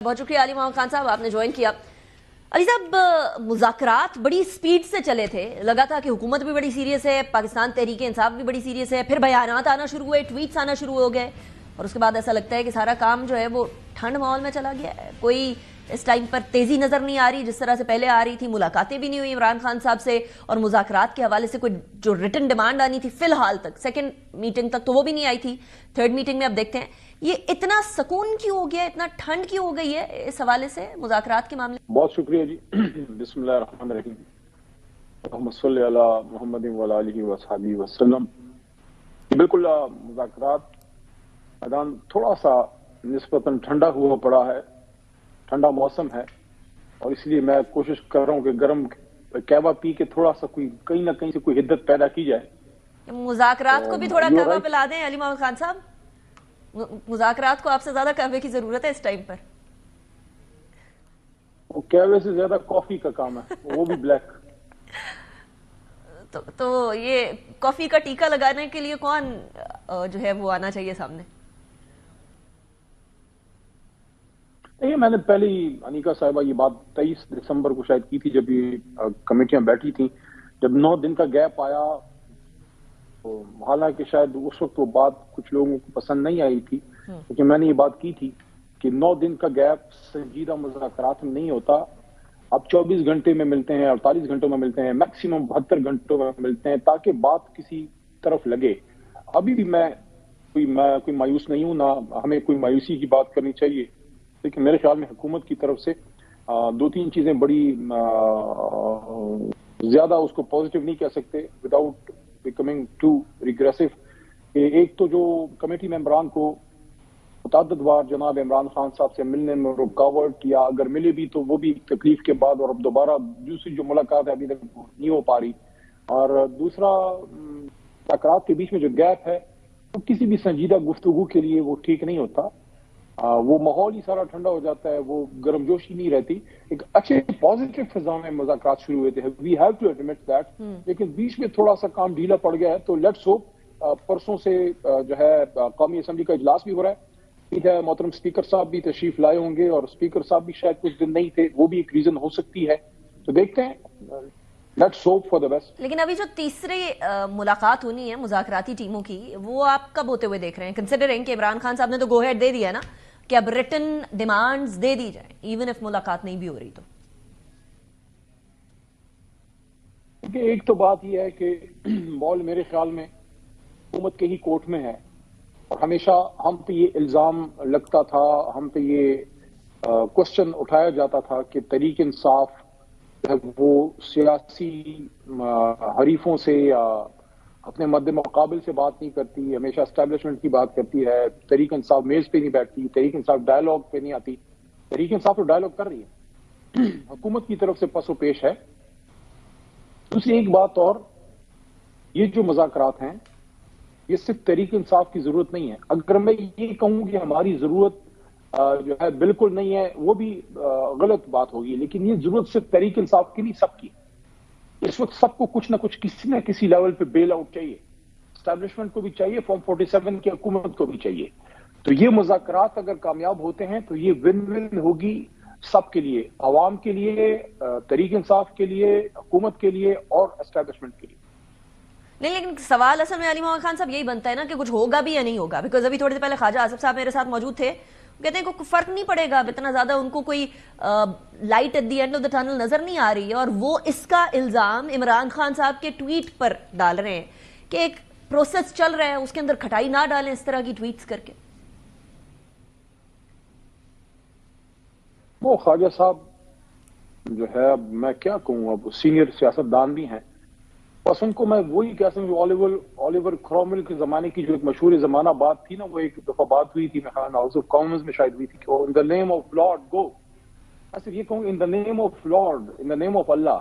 बहुत शुक्रिया अली मोहम्मद खान साहब, आपने ज्वाइन किया। अली साहब, मुज़ाकरात बड़ी स्पीड से चले थे, लगा था कि हुकूमत भी बड़ी सीरियस है, पाकिस्तान तहरीक इंसाफ भी बड़ी सीरियस है, फिर बयानात आना शुरू हुए, ट्वीट्स आना शुरू हो गए और उसके बाद ऐसा लगता है कि सारा काम जो है वो ठंड माहौल में चला गया है। कोई इस टाइम पर तेजी नजर नहीं आ रही जिस तरह से पहले आ रही थी। मुलाकातें भी नहीं हुई इमरान खान साहब से और मुज़ाकरात के हवाले से कोई जो रिटन डिमांड आनी थी फिलहाल तक, सेकंड मीटिंग तक तो वो भी नहीं आई थी। थर्ड मीटिंग में अब देखते हैं ये इतना सुकून क्यों हो गया, इतना ठंड क्यों हो गई है इस हवाले से मुज़ाकरात के मामले। बहुत शुक्रिया जी। बिस्मिल्लाहिर्रहमानिर्रहीम, अल्लाहुम्मा सल्लि अला मुहम्मदिन व अला आलिहि व अस्हाबिहि वसल्लम। बिल्कुल मुज़ाकरात मैदान थोड़ा सा निस्बतन ठंडा हुआ पड़ा है, ठंडा मौसम है और इसलिए मैं कोशिश कर रहा हूँ कि गर्म कहवा पी के थोड़ा सा कोई कहीं ना कहीं से कोई हिद्दत पैदा की जाए। मुज़ाकरात को भी थोड़ा कहवा पिला दें अली मोहम्मद खान साहब। मुज़ाकरात को आपसे ज्यादा कहवे की जरूरत है इस टाइम पर। वो कहवे से ज्यादा कॉफी का काम है, वो भी ब्लैक। तो ये कॉफी का टीका लगाने के लिए कौन जो है वो आना चाहिए सामने? ये मैंने पहले ही अनिका साहिबा ये बात 23 दिसंबर को शायद की थी, जब ये कमेटियां बैठी थी, जब 9 दिन का गैप आया। तो हालांकि शायद उस वक्त वो बात कुछ लोगों को पसंद नहीं आई थी, क्योंकि मैंने ये बात की थी कि 9 दिन का गैप संजीदा मुज़ाकरात में नहीं होता। अब 24 घंटे में मिलते हैं, 48 घंटों में मिलते हैं, मैक्सिमम 72 घंटों में मिलते हैं, ताकि बात किसी तरफ लगे। अभी भी मैं कोई मायूस नहीं हूं, ना हमें कोई मायूसी की बात करनी चाहिए, लेकिन मेरे ख्याल में हुकूमत की तरफ से 2-3 चीजें बड़ी ज्यादा उसको पॉजिटिव नहीं कह सकते विदाउट बिकमिंग टू रिग्रेसिव। एक तो जो कमेटी मेंबरान को मुतअद्दिद बार जनाब इमरान खान साहब से मिलने में रुकावट, या अगर मिले भी तो वो भी तकलीफ के बाद, और अब दोबारा दूसरी जो मुलाकात है अभी तक नहीं हो पा रही। और दूसरा, मुज़ाकरात के बीच में जो गैप है वो किसी भी संजीदा गुफ्तगू के लिए वो ठीक नहीं होता। वो माहौल ही सारा ठंडा हो जाता है, वो गर्मजोशी नहीं रहती। एक अच्छे पॉजिटिव फिजा में मुज़ाकरात शुरू हुए थे, we have to admit that, लेकिन बीच में थोड़ा सा काम ढीला पड़ गया है। तो लेट्स होप परसों से जो है कौमी असम्बली का इजलास भी हो रहा है, मोहतरम स्पीकर साहब भी तशरीफ लाए होंगे और स्पीकर साहब भी शायद कुछ दिन नहीं थे, वो भी एक रीजन हो सकती है। तो देखते हैं, let's hope for the best. लेकिन अभी जो तीसरी मुलाकात होनी है मुज़ाकराती टीमों की, वो आप कब होते हुए देख रहे हैं, कंसिडरिंग कि इमरान खान साहब ने तो गो हेड दे दिया ना कि अब रिटन डिमांड्स दे दी जाए इवन इफ मुलाकात नहीं भी हो रही तो? एक तो बात यह है कि बॉल मेरे ख्याल में हुकूमत के ही कोर्ट में है, और हमेशा हम पे ये इल्जाम लगता था, हम पे ये क्वेश्चन उठाया जाता था कि तहरीक इंसाफ वो सियासी हरीफों से या अपने मद्दे मुकाबिल से बात नहीं करती, हमेशा एस्टैब्लिशमेंट की बात करती है। तहरीक इंसाफ मेज पे नहीं बैठती, तहरीक इंसाफ डायलॉग पे नहीं आती। तहरीक इंसाफ तो डायलॉग कर रही है, हुकूमत की तरफ से पसो पेश है। दूसरी एक बात और, ये जो मुज़ाकरात हैं ये सिर्फ तहरीक इंसाफ की जरूरत नहीं है। अगर मैं ये कहूं कि हमारी जरूरत जो है बिल्कुल नहीं है, वो भी गलत बात होगी, लेकिन ये जरूरत सिर्फ तहरीक इंसाफ की नहीं, सबकी। इस वक्त सबको कुछ ना कुछ किसी न किसी लेवल पे बेल आउट चाहिए, एस्टैब्लिशमेंट को भी चाहिए, फॉर्म 47 की हुकूमत को भी चाहिए। तो ये मुज़ाकरात अगर कामयाब होते हैं तो ये विन विन होगी सबके लिए, अवाम के लिए, तहरीक इंसाफ के लिए, हुकूमत के लिए और एस्टैब्लिशमेंट के लिए। नहीं, लेकिन सवाल असल में अली मोहम्मद खान साहब यही बनता है ना कि कुछ होगा भी या नहीं होगा। बिकॉज अभी थोड़ी देर पहले ख्वाजा आसिफ साहब मेरे साथ मौजूद थे, कहते हैं कोई फर्क नहीं पड़ेगा, इतना ज्यादा उनको कोई light at the end of the tunnel नजर नहीं आ रही है। और वो इसका इल्जाम इमरान खान साहब के ट्वीट पर डाल रहे हैं कि एक प्रोसेस चल रहा है, उसके अंदर खटाई ना डालें इस तरह की ट्वीट्स करके। वो ख्वाजा साहब जो है, अब मैं क्या कहूं, अब सीनियर सियासतदान भी हैं, बस उनको मैं वही कह सकूं, ओलिवर क्रॉमवेल के जमाने की जो एक मशहूर जमाना बात थी ना, वो एक दफा बात हुई थी, हाउस ऑफ कॉमन्स में शायद हुई थी, कि in the name of Lord go. मैं सिर्फ ये कहूँ, in the name of Lord, in the name of Allah.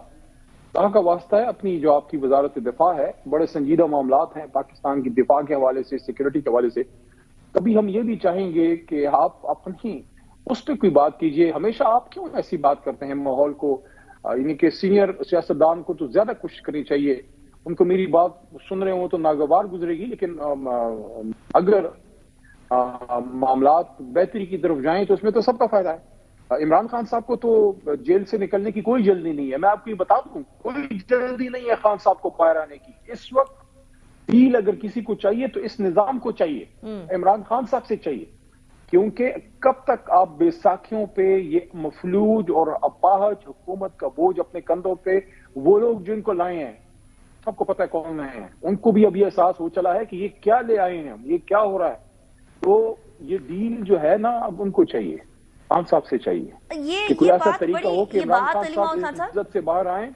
कहाँ का वास्ता है, अपनी जो आपकी वजारत दिफा है, बड़े संजीदा मामलात हैं पाकिस्तान की दिफा के हवाले से, सिक्योरिटी के हवाले से। कभी हम ये भी चाहेंगे कि आप अपनी उस पर कोई बात कीजिए। हमेशा आप क्यों ऐसी बात करते हैं माहौल को, यानी कि सीनियर सियासतदान को तो ज्यादा कोशिश करनी चाहिए। उनको मेरी बात सुन रहे हो तो नागवार गुजरेगी, लेकिन अगर मामलात बेहतरी की तरफ जाएं तो उसमें तो सबका फायदा है। इमरान खान साहब को तो जेल से निकलने की कोई जल्दी नहीं है। मैं आपको ये बता दूं, कोई जल्दी नहीं है खान साहब को बाहर आने की। इस वक्त डील अगर किसी को चाहिए तो इस निजाम को चाहिए, इमरान खान साहब से चाहिए। क्योंकि कब तक आप बैसाखियों पे ये मफलूज और अपाहज हुकूमत का बोझ अपने कंधों पे, वो लोग जिनको लाए हैं सबको पता है कौन लाए हैं, उनको भी अब ये एहसास हो चला है कि ये क्या ले आए हैं हम, ये क्या हो रहा है। तो ये डील जो है ना अब उनको चाहिए, खान साहब से चाहिए ये कि कोई ऐसा बात तरीका बड़ी, हो कि ये इमरान बात खान अली मोहम्मद साहब खान इस साहब इज्जत से बाहर आए।